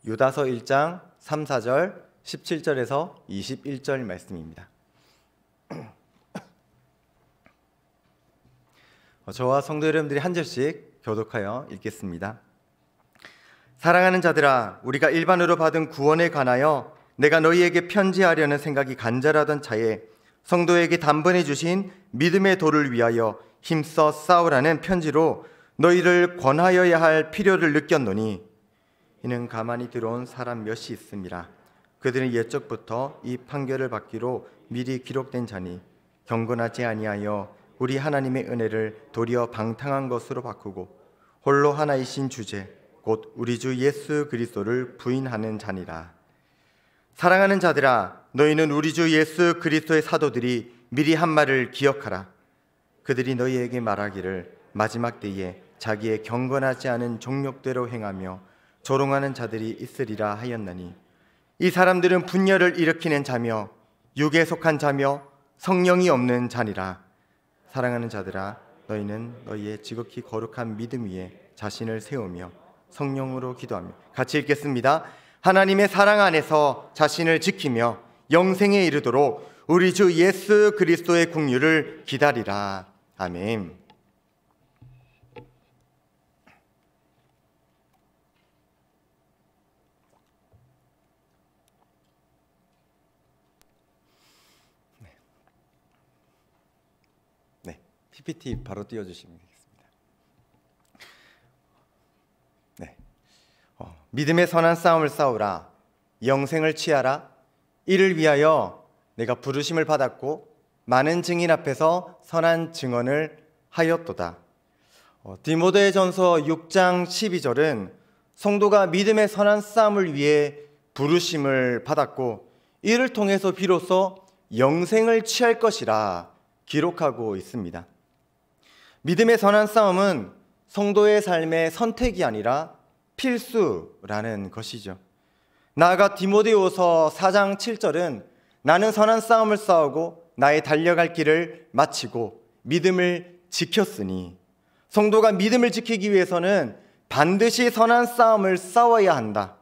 유다서 1장 3, 4절, 17절에서 21절 말씀입니다. 저와 성도 여러분들이 한 절씩 교독하여 읽겠습니다. 사랑하는 자들아, 우리가 일반으로 받은 구원에 관하여 내가 너희에게 편지하려는 생각이 간절하던 차에 성도에게 단번에 주신 믿음의 도를 위하여 힘써 싸우라는 편지로 너희를 권하여야 할 필요를 느꼈노니 이는 가만히 들어온 사람 몇이 있음이라. 그들은 옛적부터 이 판결을 받기로 미리 기록된 자니 경건하지 아니하여 우리 하나님의 은혜를 도리어 방탕한 것으로 바꾸고 홀로 하나이신 주제 곧 우리 주 예수 그리스도를 부인하는 자니라. 사랑하는 자들아, 너희는 우리 주 예수 그리스도의 사도들이 미리 한 말을 기억하라. 그들이 너희에게 말하기를 마지막 때에 자기의 경건하지 않은 종욕대로 행하며 조롱하는 자들이 있으리라 하였나니 이 사람들은 분열을 일으키는 자며 육에 속한 자며 성령이 없는 자니라. 사랑하는 자들아, 너희는 너희의 지극히 거룩한 믿음 위에 자신을 세우며 성령으로 기도하며, 같이 읽겠습니다. 하나님의 사랑 안에서 자신을 지키며 영생에 이르도록 우리 주 예수 그리스도의 긍휼을 기다리라. 아멘. PPT 바로 띄워주시면 되겠습니다. 네. 믿음의 선한 싸움을 싸우라. 영생을 취하라. 이를 위하여 내가 부르심을 받았고 많은 증인 앞에서 선한 증언을 하였도다. 디모데전서 6장 12절은 성도가 믿음의 선한 싸움을 위해 부르심을 받았고 이를 통해서 비로소 영생을 취할 것이라 기록하고 있습니다. 믿음의 선한 싸움은 성도의 삶의 선택이 아니라 필수라는 것이죠. 나아가 디모데후서 4장 7절은 나는 선한 싸움을 싸우고 나의 달려갈 길을 마치고 믿음을 지켰으니, 성도가 믿음을 지키기 위해서는 반드시 선한 싸움을 싸워야 한다.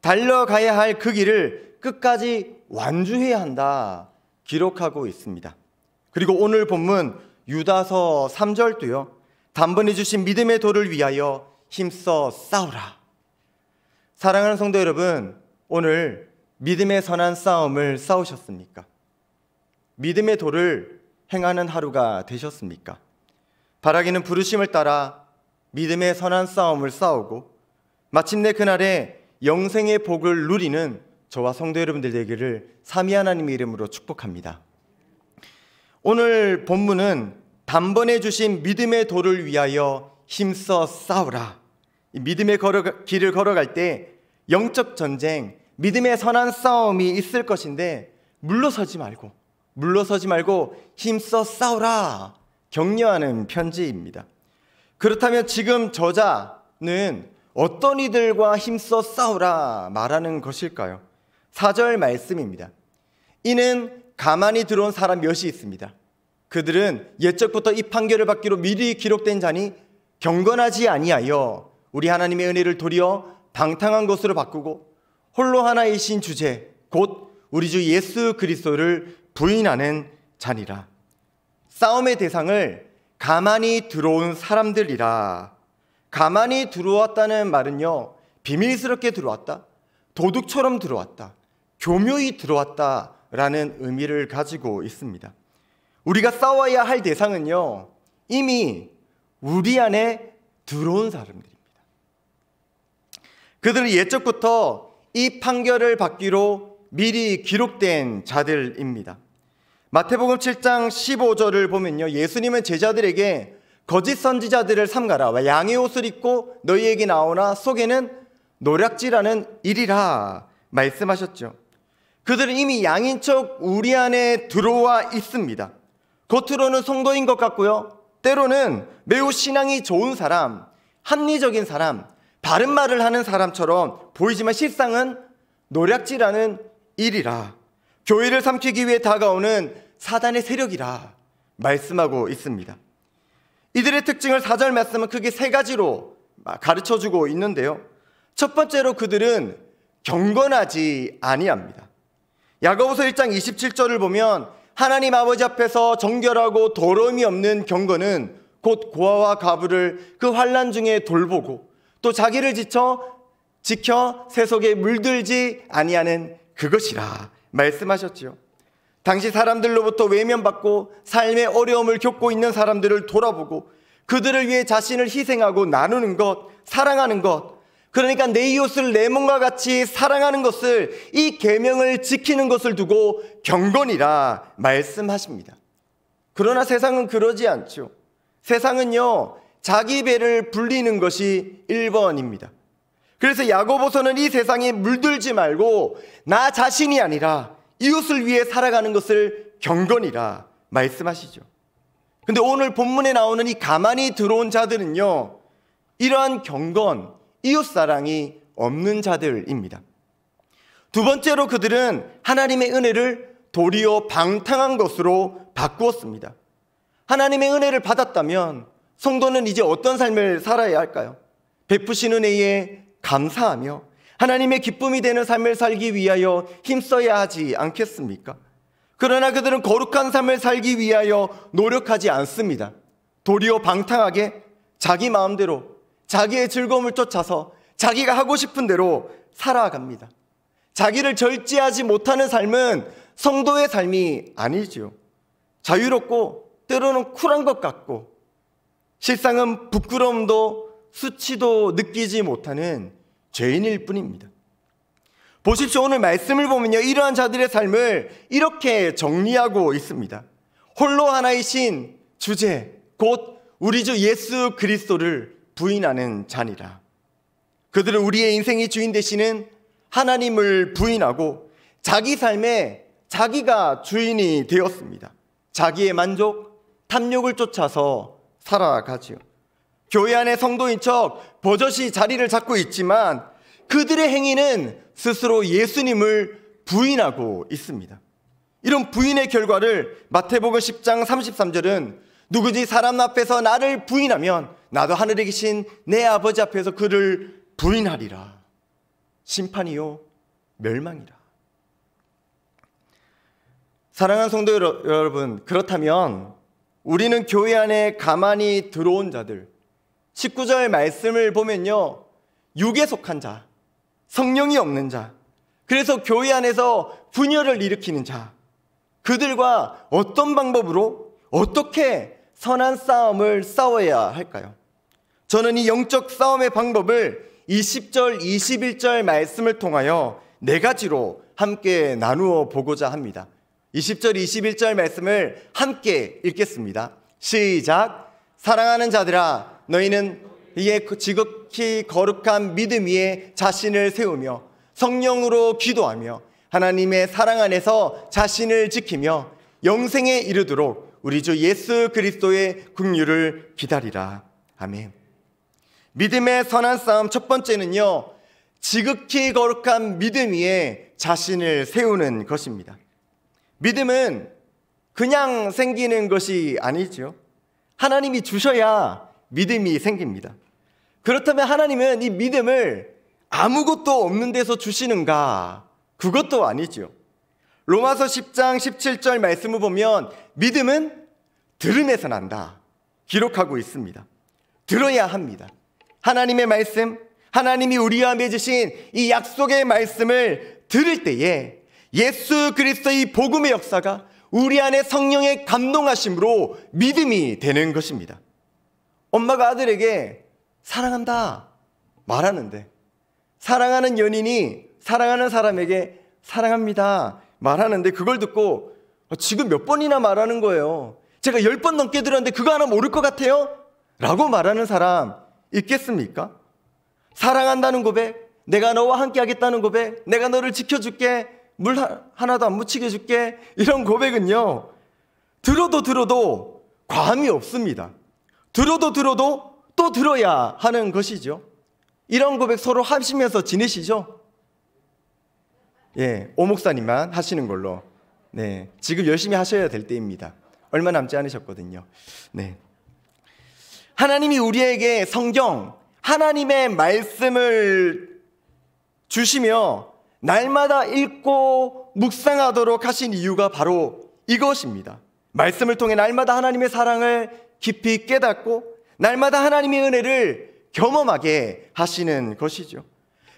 달려가야 할 그 길을 끝까지 완주해야 한다 기록하고 있습니다. 그리고 오늘 본문 유다서 3절도요. 단번에 주신 믿음의 도를 위하여 힘써 싸우라. 사랑하는 성도 여러분, 오늘 믿음의 선한 싸움을 싸우셨습니까? 믿음의 도를 행하는 하루가 되셨습니까? 바라기는 부르심을 따라 믿음의 선한 싸움을 싸우고 마침내 그날에 영생의 복을 누리는 저와 성도 여러분들 되기를 삼위 하나님의 이름으로 축복합니다. 오늘 본문은 단번에 주신 믿음의 도를 위하여 힘써 싸우라. 믿음의 길을 걸어갈 때 영적 전쟁, 믿음의 선한 싸움이 있을 것인데 물러서지 말고 힘써 싸우라 격려하는 편지입니다. 그렇다면 지금 저자는 어떤 이들과 힘써 싸우라 말하는 것일까요? 4절 말씀입니다. 이는 가만히 들어온 사람 몇이 있습니다. 그들은 옛적부터 이 판결을 받기로 미리 기록된 자니 경건하지 아니하여 우리 하나님의 은혜를 도리어 방탕한 것으로 바꾸고 홀로 하나이신 주제 곧 우리 주 예수 그리스도를 부인하는 자니라. 싸움의 대상을 가만히 들어온 사람들이라. 가만히 들어왔다는 말은요, 비밀스럽게 들어왔다, 도둑처럼 들어왔다, 교묘히 들어왔다라는 의미를 가지고 있습니다. 우리가 싸워야 할 대상은요, 이미 우리 안에 들어온 사람들입니다. 그들은 옛적부터 이 판결을 받기로 미리 기록된 자들입니다. 마태복음 7장 15절을 보면요, 예수님은 제자들에게 거짓 선지자들을 삼가라. 양의 옷을 입고 너희에게 나오나 속에는 노략질하는 일이라 말씀하셨죠. 그들은 이미 양인 척 우리 안에 들어와 있습니다. 겉으로는 성도인 것 같고요, 때로는 매우 신앙이 좋은 사람, 합리적인 사람, 바른 말을 하는 사람처럼 보이지만 실상은 노략질하는 일이라, 교회를 삼키기 위해 다가오는 사단의 세력이라 말씀하고 있습니다. 이들의 특징을 4절 말씀은 크게 세 가지로 가르쳐주고 있는데요. 첫 번째로 그들은 경건하지 아니합니다. 야고보서 1장 27절을 보면 하나님 아버지 앞에서 정결하고 더러움이 없는 경건은 곧 고아와 과부를 그 환난 중에 돌보고 또 자기를 지켜 세속에 물들지 아니하는 그것이라 말씀하셨지요. 당시 사람들로부터 외면받고 삶의 어려움을 겪고 있는 사람들을 돌아보고 그들을 위해 자신을 희생하고 나누는 것, 사랑하는 것, 그러니까 내 이웃을 내 몸과 같이 사랑하는 것을, 이 계명을 지키는 것을 두고 경건이라 말씀하십니다. 그러나 세상은 그러지 않죠. 세상은요, 자기 배를 불리는 것이 1번입니다. 그래서 야고보서는 이 세상에 물들지 말고 나 자신이 아니라 이웃을 위해 살아가는 것을 경건이라 말씀하시죠. 근데 오늘 본문에 나오는 이 가만히 들어온 자들은요, 이러한 경건, 이웃사랑이 없는 자들입니다. 두 번째로 그들은 하나님의 은혜를 도리어 방탕한 것으로 바꾸었습니다. 하나님의 은혜를 받았다면 성도는 이제 어떤 삶을 살아야 할까요? 베푸신 은혜에 감사하며 하나님의 기쁨이 되는 삶을 살기 위하여 힘써야 하지 않겠습니까? 그러나 그들은 거룩한 삶을 살기 위하여 노력하지 않습니다. 도리어 방탕하게 자기 마음대로 자기의 즐거움을 쫓아서 자기가 하고 싶은 대로 살아갑니다. 자기를 절제하지 못하는 삶은 성도의 삶이 아니지요. 자유롭고 때로는 쿨한 것 같고 실상은 부끄러움도 수치도 느끼지 못하는 죄인일 뿐입니다. 보십시오. 오늘 말씀을 보면요, 이러한 자들의 삶을 이렇게 정리하고 있습니다. 홀로 하나이신 주제, 곧 우리 주 예수 그리스도를 부인하는 자니라. 그들은 우리의 인생의 주인 되시는 하나님을 부인하고 자기 삶에 자기가 주인이 되었습니다. 자기의 만족, 탐욕을 쫓아서 살아가지요. 교회 안에 성도인 척 버젓이 자리를 잡고 있지만 그들의 행위는 스스로 예수님을 부인하고 있습니다. 이런 부인의 결과를 마태복음 10장 33절은 누구지 사람 앞에서 나를 부인하면 나도 하늘에 계신 내 아버지 앞에서 그를 부인하리라. 심판이요 멸망이라. 사랑하는 성도 여러분, 그렇다면 우리는 교회 안에 가만히 들어온 자들, 19절 말씀을 보면요, 육에 속한 자, 성령이 없는 자, 그래서 교회 안에서 분열을 일으키는 자, 그들과 어떤 방법으로 어떻게 선한 싸움을 싸워야 할까요? 저는 이 영적 싸움의 방법을 20절, 21절 말씀을 통하여 4가지로 함께 나누어 보고자 합니다. 20절, 21절 말씀을 함께 읽겠습니다. 시작. 사랑하는 자들아, 너희는 이에 지극히 거룩한 믿음 위에 자신을 세우며 성령으로 기도하며 하나님의 사랑 안에서 자신을 지키며 영생에 이르도록 우리 주 예수 그리스도의 긍휼을 기다리라. 아멘. 믿음의 선한 싸움 첫 번째는요, 지극히 거룩한 믿음 위에 자신을 세우는 것입니다. 믿음은 그냥 생기는 것이 아니죠. 하나님이 주셔야 믿음이 생깁니다. 그렇다면 하나님은 이 믿음을 아무것도 없는 데서 주시는가? 그것도 아니죠. 로마서 10장 17절 말씀을 보면 믿음은 들음에서 난다 기록하고 있습니다. 들어야 합니다. 하나님의 말씀, 하나님이 우리와 맺으신 이 약속의 말씀을 들을 때에 예수 그리스도의 복음의 역사가 우리 안에 성령의 감동하심으로 믿음이 되는 것입니다. 엄마가 아들에게 사랑한다 말하는데 사랑하는 연인이 사랑하는 사람에게 사랑합니다 말하는데 그걸 듣고 지금 몇 번이나 말하는 거예요. 제가 10번 넘게 들었는데 그거 하나 모를 것 같아요? 라고 말하는 사람 있겠습니까? 사랑한다는 고백, 내가 너와 함께 하겠다는 고백, 내가 너를 지켜줄게, 물 하나도 안 묻히게 해줄게, 이런 고백은요, 들어도 과함이 없습니다. 들어도 또 들어야 하는 것이죠. 이런 고백 서로 하시면서 지내시죠? 예, 오 목사님만 하시는 걸로. 네, 지금 열심히 하셔야 될 때입니다. 얼마 남지 않으셨거든요. 네. 하나님이 우리에게 성경, 하나님의 말씀을 주시며 날마다 읽고 묵상하도록 하신 이유가 바로 이것입니다. 말씀을 통해 날마다 하나님의 사랑을 깊이 깨닫고 날마다 하나님의 은혜를 경험하게 하시는 것이죠.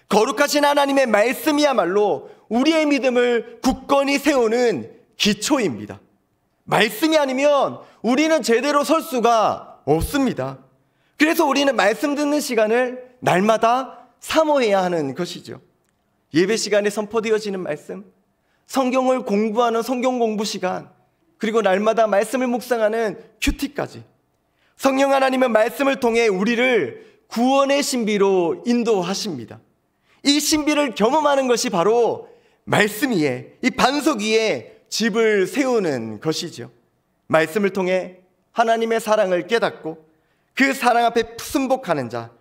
거룩하신 하나님의 말씀이야말로 우리의 믿음을 굳건히 세우는 기초입니다. 말씀이 아니면 우리는 제대로 설 수가 없습니다. 그래서 우리는 말씀 듣는 시간을 날마다 사모해야 하는 것이죠. 예배 시간에 선포되어지는 말씀, 성경을 공부하는 성경 공부 시간, 그리고 날마다 말씀을 묵상하는 큐티까지 성령 하나님은 말씀을 통해 우리를 구원의 신비로 인도하십니다. 이 신비를 경험하는 것이 바로 말씀 위에, 이 반석 위에 집을 세우는 것이죠. 말씀을 통해 하나님의 사랑을 깨닫고 그 사랑 앞에 순복하는 자,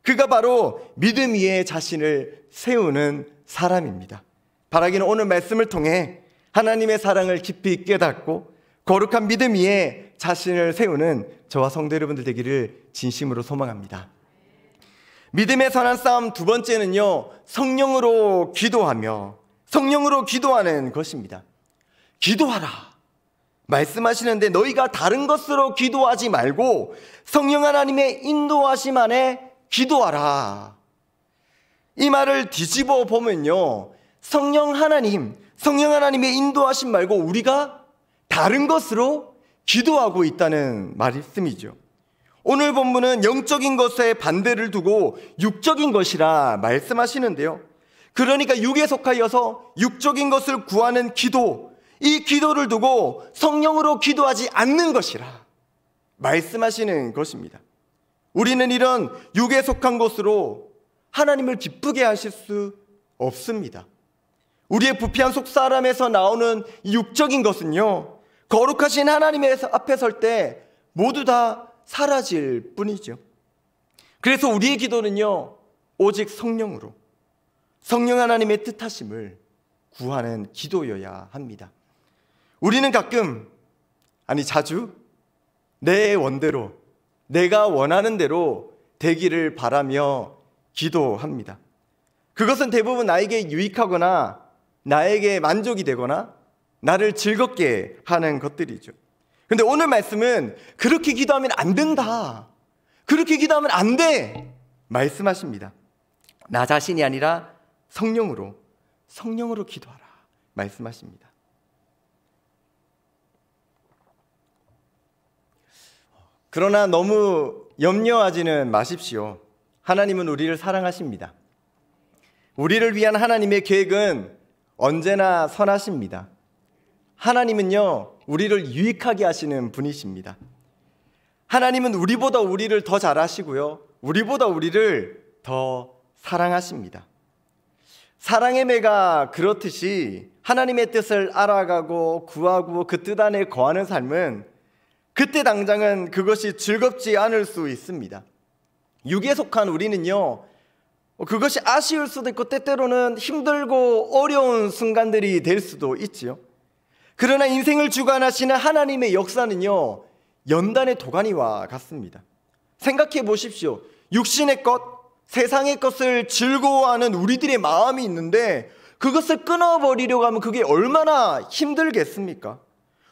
그가 바로 믿음 위에 자신을 세우는 사람입니다. 바라기는 오늘 말씀을 통해 하나님의 사랑을 깊이 깨닫고 거룩한 믿음 위에 자신을 세우는 저와 성도 여러분들 되기를 진심으로 소망합니다. 믿음의 선한 싸움 두 번째는요, 성령으로 기도하며 성령으로 기도하는 것입니다. 기도하라 말씀하시는데 너희가 다른 것으로 기도하지 말고 성령 하나님의 인도하심 안에 기도하라. 이 말을 뒤집어 보면요, 성령 하나님의 인도하심 말고 우리가 다른 것으로 기도하고 있다는 말씀이죠. 오늘 본문은 영적인 것에 반대를 두고 육적인 것이라 말씀하시는데요, 그러니까 육에 속하여서 육적인 것을 구하는 기도, 이 기도를 두고 성령으로 기도하지 않는 것이라 말씀하시는 것입니다. 우리는 이런 육에 속한 것으로 하나님을 기쁘게 하실 수 없습니다. 우리의 부패한 속사람에서 나오는 육적인 것은요, 거룩하신 하나님의 앞에 설 때 모두 다 사라질 뿐이죠. 그래서 우리의 기도는요, 오직 성령으로 성령 하나님의 뜻하심을 구하는 기도여야 합니다. 우리는 가끔, 아니 자주 내 원대로 내가 원하는 대로 되기를 바라며 기도합니다. 그것은 대부분 나에게 유익하거나 나에게 만족이 되거나 나를 즐겁게 하는 것들이죠. 근데 오늘 말씀은 그렇게 기도하면 안 된다, 그렇게 기도하면 안 돼 말씀하십니다. 나 자신이 아니라 성령으로 기도하라 말씀하십니다. 그러나 너무 염려하지는 마십시오. 하나님은 우리를 사랑하십니다. 우리를 위한 하나님의 계획은 언제나 선하십니다. 하나님은요, 우리를 유익하게 하시는 분이십니다. 하나님은 우리보다 우리를 더 잘 아시고요, 우리보다 우리를 더 사랑하십니다. 사랑의 매가 그렇듯이 하나님의 뜻을 알아가고 구하고 그 뜻 안에 거하는 삶은 그때 당장은 그것이 즐겁지 않을 수 있습니다. 육에 속한 우리는요, 그것이 아쉬울 수도 있고 때때로는 힘들고 어려운 순간들이 될 수도 있지요. 그러나 인생을 주관하시는 하나님의 역사는요, 연단의 도가니와 같습니다. 생각해 보십시오. 육신의 것, 세상의 것을 즐거워하는 우리들의 마음이 있는데 그것을 끊어버리려고 하면 그게 얼마나 힘들겠습니까?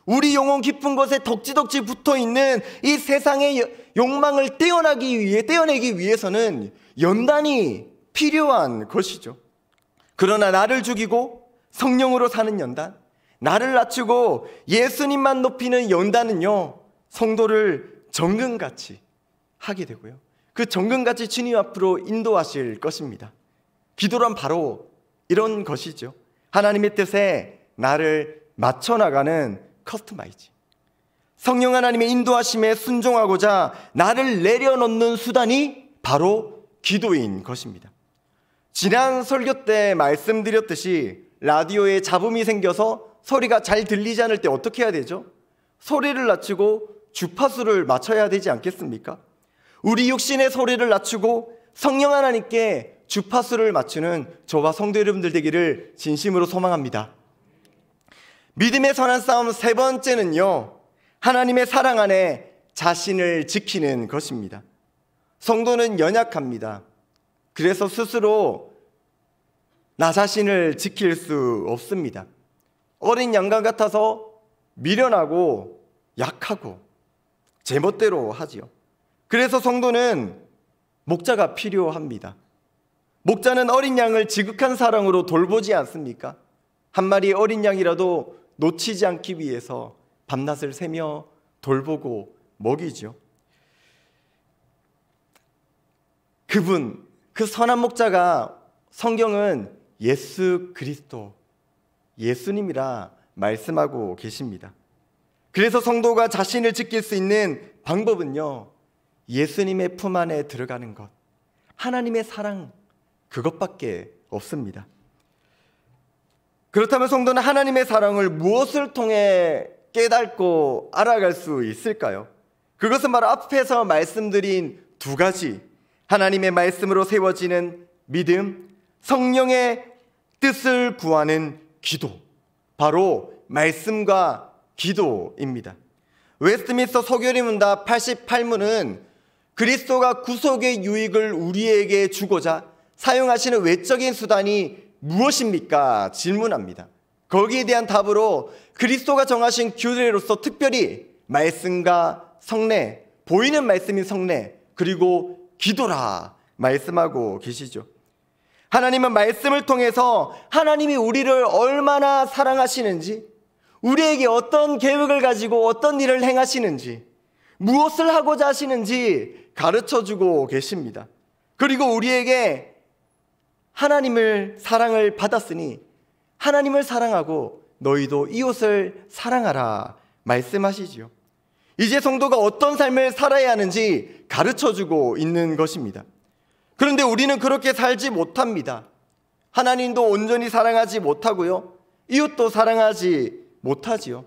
우리 영혼 깊은 곳에 덕지덕지 붙어있는 이 세상의 욕망을 떼어내기 위해서는 연단이 필요한 것이죠. 그러나 나를 죽이고 성령으로 사는 연단, 나를 낮추고 예수님만 높이는 연단은요, 성도를 정금같이 하게 되고요, 그 정금같이 주님 앞으로 인도하실 것입니다. 기도란 바로 이런 것이죠. 하나님의 뜻에 나를 맞춰나가는 커스터마이즈, 성령 하나님의 인도하심에 순종하고자 나를 내려놓는 수단이 바로 기도인 것입니다. 지난 설교 때 말씀드렸듯이 라디오에 잡음이 생겨서 소리가 잘 들리지 않을 때 어떻게 해야 되죠? 소리를 낮추고 주파수를 맞춰야 되지 않겠습니까? 우리 육신의 소리를 낮추고 성령 하나님께 주파수를 맞추는 저와 성도 여러분들 되기를 진심으로 소망합니다. 믿음의 선한 싸움 세 번째는요, 하나님의 사랑 안에 자신을 지키는 것입니다. 성도는 연약합니다. 그래서 스스로 나 자신을 지킬 수 없습니다. 어린 양과 같아서 미련하고 약하고 제멋대로 하지요. 그래서 성도는 목자가 필요합니다. 목자는 어린 양을 지극한 사랑으로 돌보지 않습니까? 한 마리의 어린 양이라도 놓치지 않기 위해서 밤낮을 새며 돌보고 먹이죠. 그분, 그 선한 목자가 성경은 예수 그리스도, 예수님이라 말씀하고 계십니다. 그래서 성도가 자신을 지킬 수 있는 방법은요, 예수님의 품 안에 들어가는 것, 하나님의 사랑, 그것밖에 없습니다. 그렇다면 성도는 하나님의 사랑을 무엇을 통해 깨닫고 알아갈 수 있을까요? 그것은 바로 앞에서 말씀드린 두 가지, 하나님의 말씀으로 세워지는 믿음, 성령의 뜻을 구하는 기도, 바로 말씀과 기도입니다. 웨스트민스터 서교리 문답 88문은 그리스도가 구속의 유익을 우리에게 주고자 사용하시는 외적인 수단이 무엇입니까? 질문합니다. 거기에 대한 답으로 그리스도가 정하신 규례로서 특별히 말씀과 성례, 보이는 말씀인 성례, 그리고 기도라 말씀하고 계시죠. 하나님은 말씀을 통해서 하나님이 우리를 얼마나 사랑하시는지, 우리에게 어떤 계획을 가지고 어떤 일을 행하시는지, 무엇을 하고자 하시는지 가르쳐주고 계십니다. 그리고 우리에게 하나님을 사랑을 받았으니 하나님을 사랑하고 너희도 이웃을 사랑하라 말씀하시지요. 이제 성도가 어떤 삶을 살아야 하는지 가르쳐주고 있는 것입니다. 그런데 우리는 그렇게 살지 못합니다. 하나님도 온전히 사랑하지 못하고요, 이웃도 사랑하지 못하지요.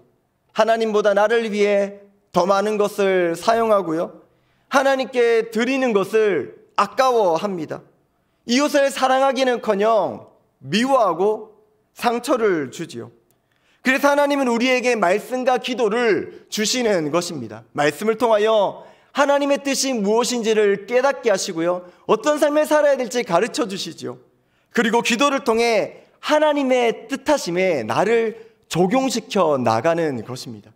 하나님보다 나를 위해 더 많은 것을 사용하고요, 하나님께 드리는 것을 아까워합니다. 이웃을 사랑하기는커녕 미워하고 상처를 주지요. 그래서 하나님은 우리에게 말씀과 기도를 주시는 것입니다. 말씀을 통하여 하나님의 뜻이 무엇인지를 깨닫게 하시고요, 어떤 삶을 살아야 될지 가르쳐 주시지요. 그리고 기도를 통해 하나님의 뜻하심에 나를 적용시켜 나가는 것입니다.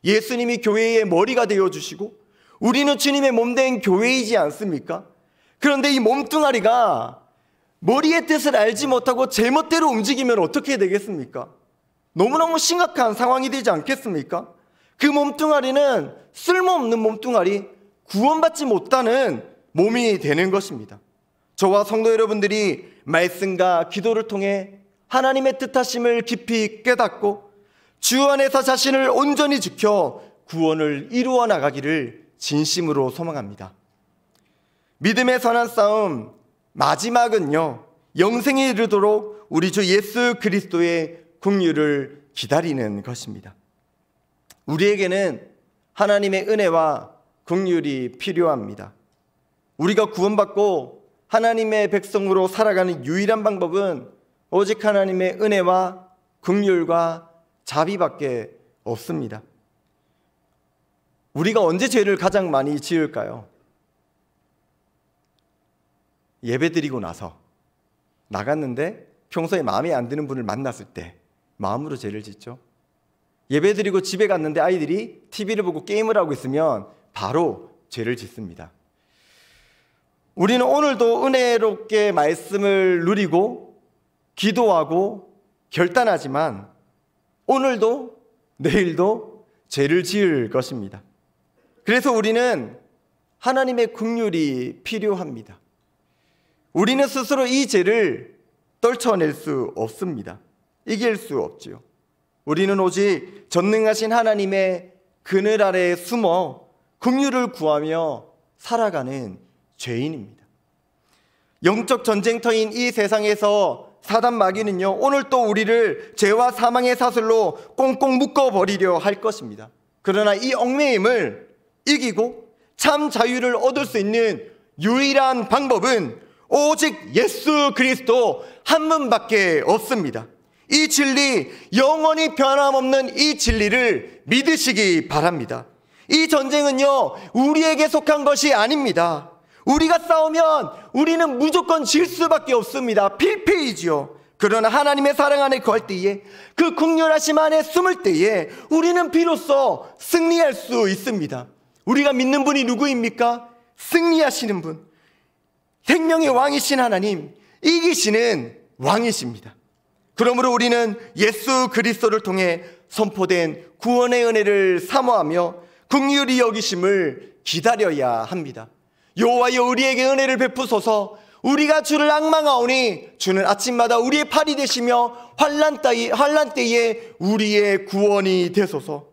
예수님이 교회의 머리가 되어주시고 우리는 주님의 몸된 교회이지 않습니까? 그런데 이 몸뚱아리가 머리의 뜻을 알지 못하고 제멋대로 움직이면 어떻게 되겠습니까? 너무너무 심각한 상황이 되지 않겠습니까? 그 몸뚱아리는 쓸모없는 몸뚱아리, 구원받지 못하는 몸이 되는 것입니다. 저와 성도 여러분들이 말씀과 기도를 통해 하나님의 뜻하심을 깊이 깨닫고 주 안에서 자신을 온전히 지켜 구원을 이루어 나가기를 진심으로 소망합니다. 믿음의 선한 싸움 마지막은요, 영생에 이르도록 우리 주 예수 그리스도의 긍휼을 기다리는 것입니다. 우리에게는 하나님의 은혜와 긍휼이 필요합니다. 우리가 구원받고 하나님의 백성으로 살아가는 유일한 방법은 오직 하나님의 은혜와 긍휼과 자비밖에 없습니다. 우리가 언제 죄를 가장 많이 지을까요? 예배드리고 나서 나갔는데 평소에 마음에 안 드는 분을 만났을 때 마음으로 죄를 짓죠. 예배드리고 집에 갔는데 아이들이 TV를 보고 게임을 하고 있으면 바로 죄를 짓습니다. 우리는 오늘도 은혜롭게 말씀을 누리고 기도하고 결단하지만 오늘도 내일도 죄를 지을 것입니다. 그래서 우리는 하나님의 긍휼이 필요합니다. 우리는 스스로 이 죄를 떨쳐낼 수 없습니다. 이길 수 없지요. 우리는 오직 전능하신 하나님의 그늘 아래에 숨어 긍휼을 구하며 살아가는 죄인입니다. 영적 전쟁터인 이 세상에서 사단 마귀는요, 오늘 또 우리를 죄와 사망의 사슬로 꽁꽁 묶어버리려 할 것입니다. 그러나 이 얽매임을 이기고 참 자유를 얻을 수 있는 유일한 방법은 오직 예수 그리스도 한 분밖에 없습니다. 이 진리, 영원히 변함없는 이 진리를 믿으시기 바랍니다. 이 전쟁은요, 우리에게 속한 것이 아닙니다. 우리가 싸우면 우리는 무조건 질 수밖에 없습니다. 필패이지요. 그러나 하나님의 사랑 안에 거할 때에, 그 긍휼하심 안에 숨을 때에 우리는 비로소 승리할 수 있습니다. 우리가 믿는 분이 누구입니까? 승리하시는 분, 생명의 왕이신 하나님, 이기시는 왕이십니다. 그러므로 우리는 예수 그리스도를 통해 선포된 구원의 은혜를 사모하며 긍휼히 여기심을 기다려야 합니다. 여호와여, 우리에게 은혜를 베푸소서. 우리가 주를 앙망하오니 주는 아침마다 우리의 팔이 되시며 환난 때에 우리의 구원이 되소서.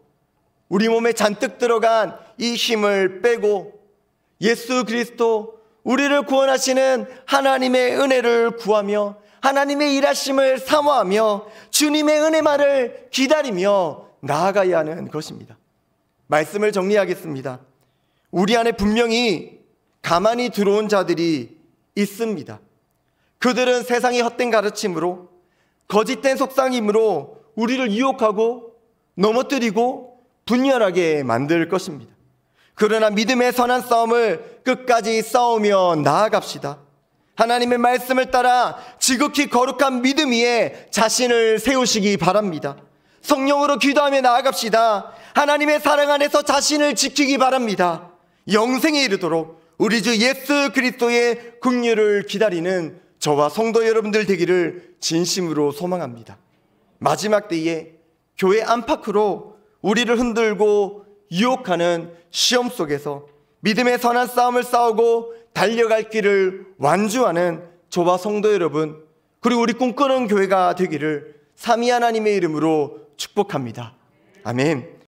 우리 몸에 잔뜩 들어간 이 힘을 빼고 예수 그리스도, 우리를 구원하시는 하나님의 은혜를 구하며 하나님의 일하심을 사모하며 주님의 은혜만을 기다리며 나아가야 하는 것입니다. 말씀을 정리하겠습니다. 우리 안에 분명히 가만히 들어온 자들이 있습니다. 그들은 세상의 헛된 가르침으로, 거짓된 속삭임으로 우리를 유혹하고 넘어뜨리고 분열하게 만들 것입니다. 그러나 믿음의 선한 싸움을 끝까지 싸우며 나아갑시다. 하나님의 말씀을 따라 지극히 거룩한 믿음 위에 자신을 세우시기 바랍니다. 성령으로 기도하며 나아갑시다. 하나님의 사랑 안에서 자신을 지키기 바랍니다. 영생에 이르도록 우리 주 예수 그리스도의 긍휼을 기다리는 저와 성도 여러분들 되기를 진심으로 소망합니다. 마지막 때에 교회 안팎으로 우리를 흔들고 유혹하는 시험 속에서 믿음의 선한 싸움을 싸우고 달려갈 길을 완주하는 저와 성도 여러분, 그리고 우리 꿈꾸는 교회가 되기를 삼위 하나님의 이름으로 축복합니다. 아멘.